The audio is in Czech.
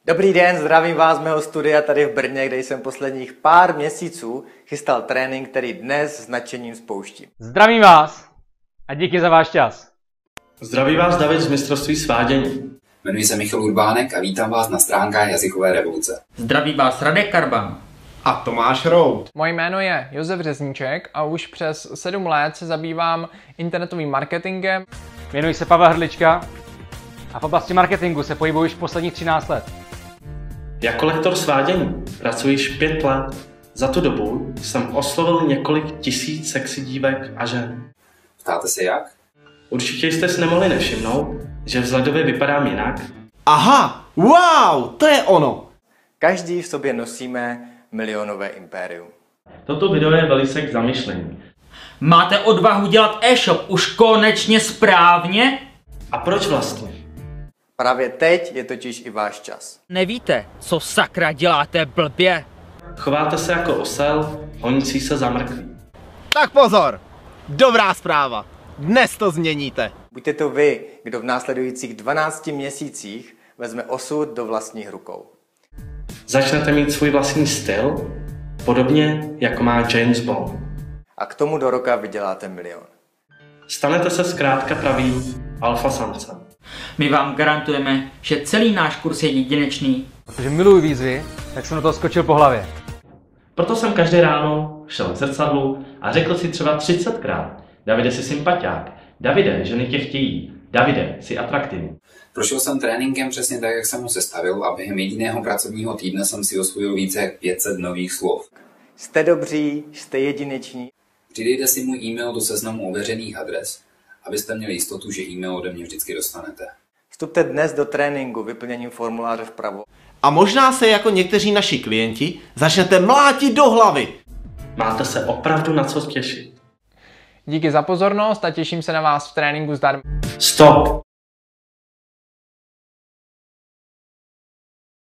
Dobrý den, zdravím vás z mého studia tady v Brně, kde jsem posledních pár měsíců chystal trénink, který dnes s nadšením spouštím. Zdravím vás a díky za váš čas. Zdraví vás David z mistrovství svádění. Jmenuji se Michal Urbánek a vítám vás na stránkách Jazykové revoluce. Zdraví vás Radek Karban a Tomáš Rout. Moje jméno je Josef Řezníček a už přes 7 let se zabývám internetovým marketingem. Jmenuji se Pavel Hrdlička a v oblasti marketingu se pohybuji už posledních 13 let. Jako lektor svádění pracuji již 5 let. Za tu dobu jsem oslovil několik tisíc sexy dívek a žen. Ptáte se jak? Určitě jste si nemohli nevšimnout, že vzhledově vypadám jinak. Aha, wow, to je ono. Každý v sobě nosíme milionové impérium. Toto video je velice k zamyšlení. Máte odvahu dělat e-shop už konečně správně? A proč vlastně? Právě teď je totiž i váš čas. Nevíte, co sakra děláte blbě? Chováte se jako osel, honící se za mrkví. Tak pozor, dobrá zpráva, dnes to změníte. Buďte to vy, kdo v následujících 12 měsících vezme osud do vlastních rukou. Začnete mít svůj vlastní styl, podobně jako má James Bond. A k tomu do roka vyděláte milion. Stanete se zkrátka pravým alfa samcem. My vám garantujeme, že celý náš kurz je jedinečný. Protože miluji výzvy, tak jsem na to skočil po hlavě. Proto jsem každé ráno šel k zrcadlu a řekl si třeba 30krát: Davide, jsi sympatiák. Davide, ženy tě chtějí. Davide, jsi atraktivní. Prošel jsem tréninkem přesně tak, jak jsem ho sestavil, a během jediného pracovního týdne jsem si osvojil více jak 500 nových slov. Jste dobří, jste jedineční. Přidejte si můj e-mail do seznamu ověřených adres, abyste měli jistotu, že e-mail ode mě vždycky dostanete. Vstupte dnes do tréninku vyplněním formuláře vpravo. A možná se jako někteří naši klienti začnete mlátit do hlavy. Máte se opravdu na co těšit. Díky za pozornost a těším se na vás v tréninku zdarma. Stop!